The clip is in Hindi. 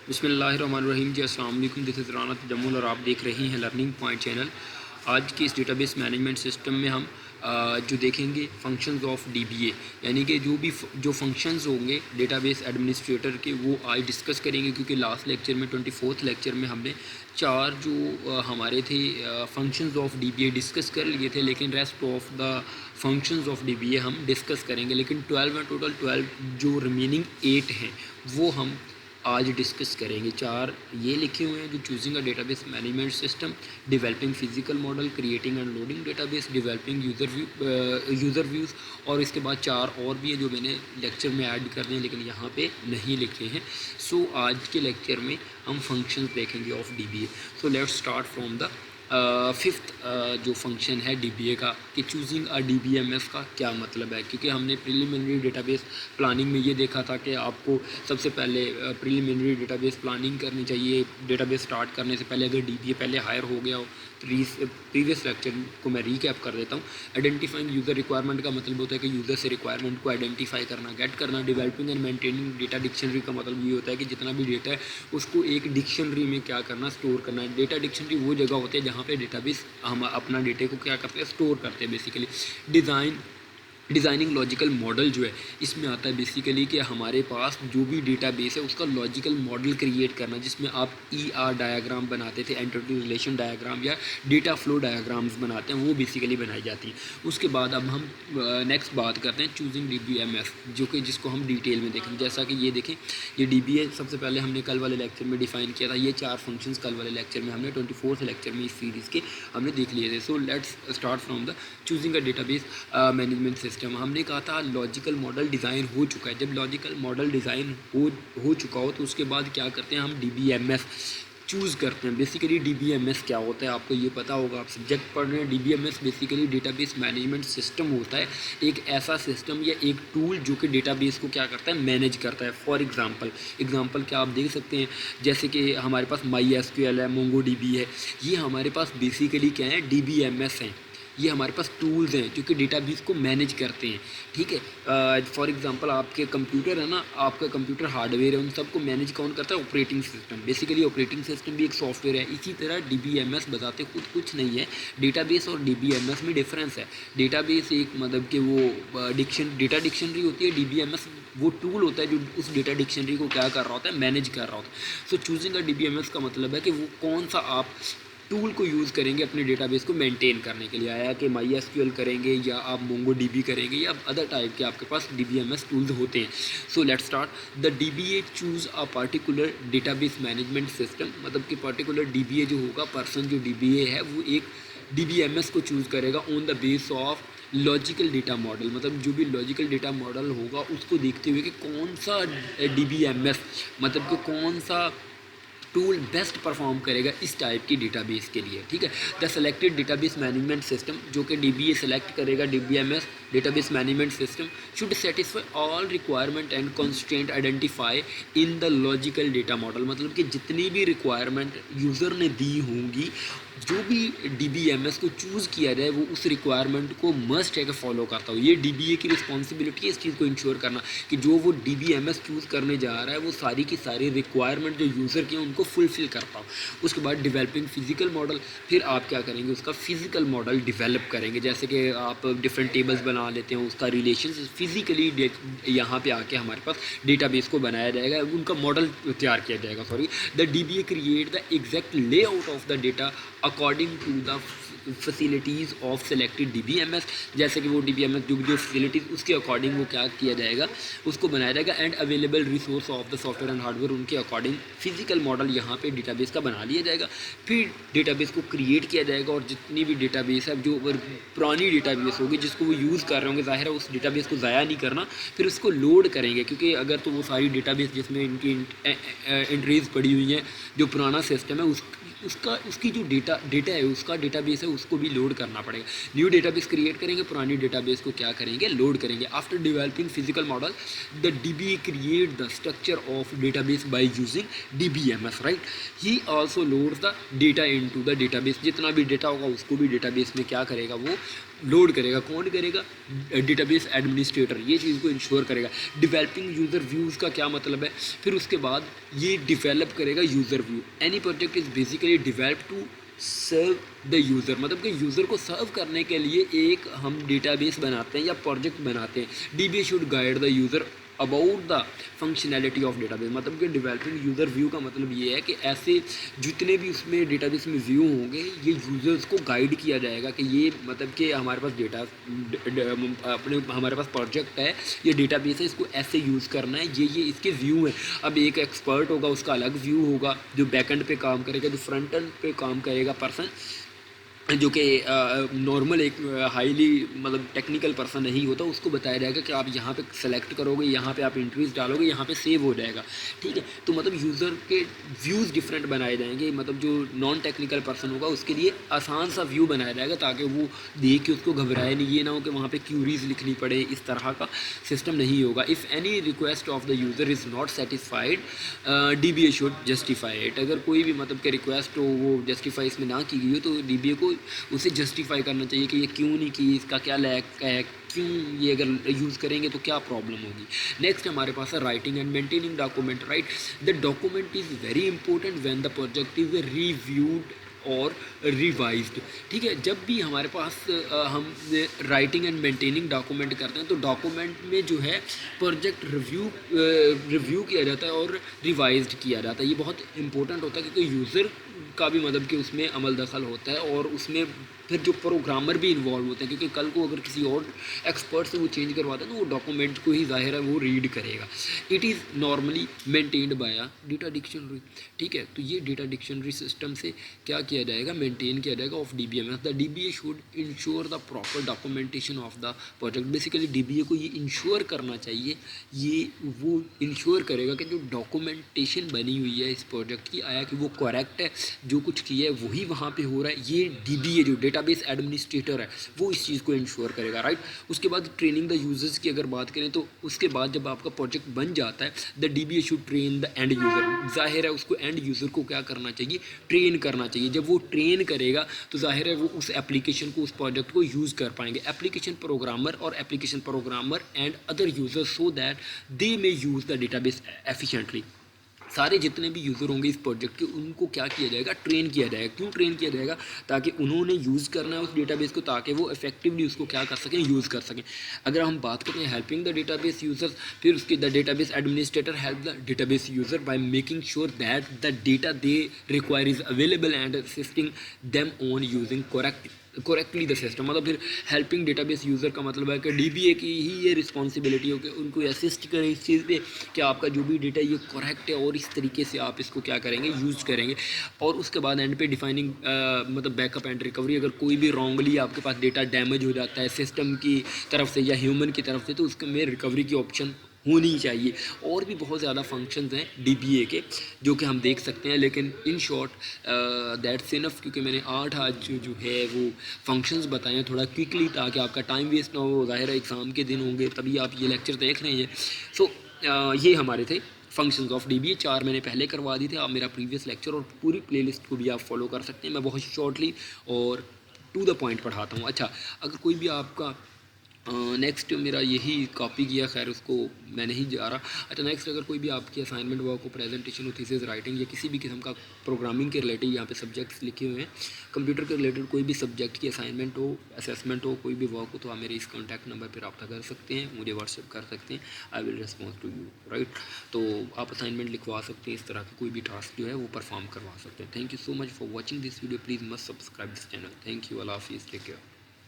बिस्मिल्लाहिर्रहमानिर्रहीम जी, अस्सलाम वालेकुम। दिस इज़ राना तजम्मुल और आप देख रहे हैं लर्निंग पॉइंट चैनल। आज के इस डेटाबेस मैनेजमेंट सिस्टम में हम जो देखेंगे फंक्शंस ऑफ डीबीए, यानी कि जो फंक्शंस होंगे डेटाबेस एडमिनिस्ट्रेटर के, वो आज डिस्कस करेंगे। क्योंकि लास्ट लेक्चर में 24th लेक्चर में हमने चार जो हमारे थे फंक्शंस ऑफ डीबीए डिस्कस कर लिए थे, लेकिन rest of the functions of dBA हम डिस्कस करेंगे। लेकिन 12 में टोटल 12 जो रिमेनिंग 8 हैं वो हम आज डिस्कस करेंगे। चार ये लिखे हुए हैं जो choosing a database management system, developing physical model, creating and loading database, developing user views, और इसके बाद चार और भी हैं जो मैंने लेक्चर में ऐड कर दिए लेकिन यहाँ पे नहीं लिखे हैं। सो आज के लेक्चर में हम फंक्शंस देखेंगे of dBA. So let's start from the fifth जो फंक्शन है डीबीए का, कि चूजिंग अ डीबीएमएस का क्या मतलब है। क्योंकि हमने प्रिलिमिनरी डेटाबेस प्लानिंग में ये देखा था कि आपको सबसे पहले प्रिलिमिनरी डेटाबेस प्लानिंग करनी चाहिए। डेटाबेस स्टार्ट करने से पहले अगर डीबीए पहले हायर हो गया हो, प्रीवियस लेक्चर को मैं रीकैप कर देता हूँ। आइडेंटिफाइंग यूज़र रिक्वायरमेंट का मतलब होता है कि यूज़र से रिक्वायरमेंट को आइडेंटिफाई करना, गेट करना। Developing and maintaining data dictionary का मतलब ये होता है कि जितना भी डेटा है उसको एक डिक्शनरी में क्या करना, स्टोर करना। डेटा डिक्शनरी वो जगह होती है जहाँ पे डेटाबेस हम अपना डेटा को क्या करते हैं, स्टोर करते हैं बेसिकली। डिज़ाइनिंग लॉजिकल मॉडल जो है इसमें आता है बेसिकली कि हमारे पास जो भी डेटाबेस है उसका लॉजिकल मॉडल क्रिएट करना, जिसमें आप ER डायग्राम बनाते थे, एंटिटी रिलेशन डायग्राम या डेटा फ्लो डायग्राम्स बनाते हैं, वो बेसिकली बनाई जाती हैं। उसके बाद अब हम नेक्स्ट बात करते हैं चूजिंग DBMS, जो कि जिसको हम डिटेल में देखेंगे। जैसा कि ये देखें, ये DBA सबसे पहले हमने कल वाले लेक्चर में डिफाइन किया था। ये चार फंक्शंस कल वाले लेक्चर में हमने 24th लेक्चर में इस सीरीज़ के हमने देख लिए थे। So let's start from the choosing a database management system. हमने कहा था लॉजिकल मॉडल डिज़ाइन हो चुका है। जब लॉजिकल मॉडल डिज़ाइन हो चुका हो तो उसके बाद क्या करते हैं, हम DBMS चूज़ करते हैं। बेसिकली DBMS क्या होता है आपको ये पता होगा, आप सब्जेक्ट पढ़ रहे हैं। DBMS basically database management system होता है, एक ऐसा सिस्टम या एक टूल जो कि डेटाबेस को क्या करता है, मैनेज करता है। फॉर एग्जांपल क्या आप देख सकते हैं, जैसे कि हमारे पास MySQL है, MongoDB है, ये हमारे पास बेसिकली क्या है, DBMS हैं। ये हमारे पास टूल्स हैं जो कि डेटाबेस को मैनेज करते हैं। ठीक है, फॉर एग्जांपल आपके कंप्यूटर है ना, आपका कंप्यूटर हार्डवेयर है, उन सबको मैनेज कौन करता है, operating system. Basically operating system भी एक सॉफ्टवेयर है। इसी तरह DBMS बताते खुद कुछ नहीं है, डेटाबेस और DBMS में डिफरेंस है। डेटाबेस एक मतलब कि वो डेटा डिक्शनरी होती है, DBMS वो टूल होता है जो उस डेटा डिक्शनरी को क्या कर रहा होता है, मैनेज कर रहा होता है। सो चूजिंग अ DBMS का मतलब है कि वो कौन सा आप टूल को यूज़ करेंगे अपने डेटाबेस को मेंटेन करने के लिए। आया कि MySQL करेंगे या आप MongoDB करेंगे या अदर टाइप के आपके पास DBMS टूल्स होते हैं। So let's start the DBA choose a particular database management system. मतलब कि पर्टिकुलर DBA जो होगा, पर्सन जो DBA है वो एक DBMS को चूज़ करेगा on the base of logical data model. मतलब जो भी लॉजिकल डेटा मॉडल होगा उसको देखते हुए कि कौन सा DBMS मतलब कि कौन सा टूल बेस्ट परफॉर्म करेगा इस टाइप की डेटाबेस के लिए। ठीक है, the selected database management system, जो कि DBA सेलेक्ट करेगा, DBMS database management system should satisfy all requirement and constraint identify in the logical data model. मतलब कि जितनी भी रिक्वायरमेंट यूज़र ने दी होंगी, जो भी DBMS को चूज़ किया जाए वो उस रिक्वायरमेंट को मस्ट है कि फॉलो करता हो। ये DBA की रिस्पॉन्सिबिलिटी है इस चीज़ को इंश्योर करना कि जो वो DBMS चूज़ करने जा रहा है वो सारी की सारी रिक्वायरमेंट जो यूज़र की हैं उनको फुलफिल करता हो। उसके बाद डेवलपिंग फिजिकल मॉडल, फिर आप क्या करेंगे, उसका फिजिकल मॉडल डेवलप करेंगे। जैसे कि आप डिफरेंट टेबल्स बना लेते हैं, उसका रिलेशन फिजिकली यहाँ पे आके हमारे पास डेटाबेस को बनाया जाएगा, उनका मॉडल तैयार किया जाएगा। The DBA create the exact layout of the data according to the facilities of selected DBMS। जैसे कि वो DBMS जो फैसिलिटीज़ उसके अकॉर्डिंग वो क्या किया जाएगा, उसको बनाया जाएगा। And available resource of the software and hardware, उनके अकॉर्डिंग फिजिकल मॉडल यहाँ पे डेटाबेस का बना लिया जाएगा। फिर डेटाबेस को क्रिएट किया जाएगा और जितनी भी डेटाबेस है, जो पुरानी डेटाबेस होगी जिसको वो यूज़ कर रहे होंगे, ज़ाहिर है उस डेटाबेस को ज़ाया नहीं करना, फिर उसको लोड करेंगे। क्योंकि अगर तो वो सारी डेटाबेस जिसमें इनकी एंट्रीज पड़ी हुई हैं, जो पुराना सिस्टम है उसकी जो डेटा है, उसका डेटाबेस है, उसको भी लोड करना पड़ेगा। न्यू डेटाबेस क्रिएट करेंगे, पुरानी डेटाबेस को क्या करेंगे, लोड करेंगे। After developing physical model the DBA create the structure of database by using DBMS, right. He also loads the data into the database. जितना भी डेटा होगा उसको भी डेटाबेस में क्या करेगा, वो लोड करेगा। कौन करेगा? डेटाबेस एडमिनिस्ट्रेटर ये चीज़ को इंश्योर करेगा। डेवलपिंग यूज़र व्यूज़ का क्या मतलब है? फिर उसके बाद ये डेवलप करेगा user view. Any project is basically develop to serve the user, मतलब कि यूज़र को सर्व करने के लिए एक हम डेटाबेस बनाते हैं या प्रोजेक्ट बनाते हैं। DBA should guide the user about the functionality of database, मतलब कि डेवलपिंग यूज़र व्यू का मतलब ये है कि ऐसे जितने भी उसमें डेटाबेस में व्यू होंगे ये यूज़र्स को गाइड किया जाएगा कि ये मतलब कि हमारे पास डेटा अपने हमारे पास प्रोजेक्ट है, ये डेटाबेस है, इसको ऐसे यूज़ करना है, ये इसके व्यू हैं। अब एक एक्सपर्ट होगा उसका अलग व्यू होगा, जो बैकएंड पे काम करेगा, जो फ्रंट एंड पे काम करेगा पर्सन, जो कि नॉर्मल एक हाईली मतलब टेक्निकल पर्सन नहीं होता, उसको बताया जाएगा कि आप यहाँ पे सेलेक्ट करोगे, यहाँ पे आप इंटरव्यूज डालोगे, यहाँ पे सेव हो जाएगा। ठीक है, तो मतलब यूज़र के व्यूज़ डिफरेंट बनाए जाएंगे, मतलब जो नॉन टेक्निकल पर्सन होगा उसके लिए आसान सा व्यू बनाया जाएगा ताकि वो देख के उसको घबराए नहीं, ये ना हो कि वहाँ पर क्यूरीज लिखनी पड़े, इस तरह का सिस्टम नहीं होगा। If any request of the user is not satisfied DBA should justify it. अगर कोई भी मतलब कि रिक्वेस्ट हो वो जस्टिफाई इसमें ना की गई हो तो DBA को उसे जस्टिफाई करना चाहिए कि ये क्यों नहीं की, इसका क्या लैक है, क्यों ये अगर यूज़ करेंगे तो क्या प्रॉब्लम होगी। नेक्स्ट हमारे पास है writing and maintaining document, right. The document is very important when the project is reviewed और रिवाइज्ड। ठीक है, जब भी हमारे पास हम राइटिंग एंड मेंटेनिंग डॉक्यूमेंट करते हैं तो डॉक्यूमेंट में जो है प्रोजेक्ट रिव्यू किया जाता है और रिवाइज्ड किया जाता है। ये बहुत इंपॉर्टेंट होता है क्योंकि यूज़र का भी मतलब कि उसमें अमल दखल होता है और उसमें फिर जो प्रोग्रामर भी इन्वॉल्व होते हैं, क्योंकि कल को अगर किसी और एक्सपर्ट से वो चेंज करवाते हैं तो वो डॉक्यूमेंट को ही ज़ाहिर है वो रीड करेगा। It is normally maintained by a data dictionary. ठीक है, तो ये डेटा डिक्शनरी सिस्टम से क्या किया जाएगा? मेंटेन किया जाएगा of DBMS। The DBA should ensure the proper documentation of the project. Basically DBA को ये इंश्योर करना चाहिए, ये वो इंश्योर करेगा कि जो डॉक्यूमेंटेशन बनी हुई है इस प्रोजेक्ट की आया कि वो करेक्ट है, जो कुछ किया है वही वहाँ पे हो रहा है। ये DBA जो डेटाबेस एडमिनिस्ट्रेटर है वो इस चीज़ को इंश्योर करेगा, राइट। उसके बाद ट्रेनिंग द यूजर्स की अगर बात करें तो उसके बाद जब आपका प्रोजेक्ट बन जाता है the DBA should train the end user. जाहिर है उसको एंड यूज़र को क्या करना चाहिए? ट्रेन करना चाहिए। जब वो ट्रेन करेगा तो जाहिर है वो उस एप्लीकेशन को, उस प्रोजेक्ट को यूज़ कर पाएंगे। Application programmer and other users so that they may use the database efficiently. सारे जितने भी यूज़र होंगे इस प्रोजेक्ट के उनको क्या किया जाएगा? ट्रेन किया जाएगा। क्यों ट्रेन किया जाएगा? ताकि उन्होंने यूज़ करना है उस डेटाबेस को, ताकि वो इफेक्टिवली उसको क्या कर सकें? यूज़ कर सकें। अगर हम बात करते हैं हेल्पिंग द डेटाबेस यूजर्स, फिर उसके the database administrator help the database user by making sure that the data they require is available and assisting them on using correctly the system. मतलब फिर हेल्पिंग डेटाबेस यूज़र का मतलब है कि DBA की ही ये रिस्पॉन्सिबिलिटी हो कि उनको असिस्ट करें इस चीज़ पे कि आपका जो भी डेटा ये करेक्ट है और इस तरीके से आप इसको क्या करेंगे? यूज़ करेंगे। और उसके बाद एंड पे डिफाइनिंग मतलब बैकअप एंड रिकवरी। अगर कोई भी रॉन्गली आपके पास डेटा डैमेज हो जाता है सिस्टम की तरफ से या ह्यूमन की तरफ से तो उसके में रिकवरी की ऑप्शन होनी चाहिए। और भी बहुत ज़्यादा फंक्शंस हैं DBA के जो कि हम देख सकते हैं, लेकिन इन शॉर्ट दैट्स इनफ, क्योंकि मैंने 8 आज जो है वो फंक्शंस बताए हैं थोड़ा क्विकली ताकि आपका टाइम वेस्ट ना हो। ज़ाहिर है एग्ज़ाम के दिन होंगे तभी आप ये लेक्चर देख रहे हैं। सो ये हमारे थे फंक्शंस ऑफ DBA। 4 मैंने पहले करवा दी थे। आप मेरा प्रीवियस लेक्चर और पूरी प्लेलिस्ट को भी आप फॉलो कर सकते हैं। मैं बहुत शॉर्टली और टू द पॉइंट पढ़ाता हूँ। अच्छा, अगर कोई भी आपका नेक्स्ट मेरा यही कॉपी किया, खैर उसको मैं नहीं जा रहा। अच्छा, नेक्स्ट अगर कोई भी आपकी असाइनमेंट वर्क हो, प्रेजेंटेशन हो, थीसिस राइटिंग या किसी भी किस्म का प्रोग्रामिंग के रिलेटेड यहाँ पे सब्जेक्ट्स लिखे हुए हैं, कंप्यूटर के रिलेटेड कोई भी सब्जेक्ट की असाइनमेंट हो, असेसमेंट हो, कोई भी वर्क हो, तो आप मेरे इस कॉन्टैक्ट नंबर पर रब्ता कर सकते हैं, मुझे व्हाट्सएप कर सकते हैं। I will response to you, right. तो आप असाइनमेंट लिखवा सकते हैं, इस तरह की कोई भी टास्क जो है वो परफॉर्म करवा सकते हैं। Thank you so much for watching this video. Please must subscribe this channel. Thank you. अल्लाह हाफिज़। Take care.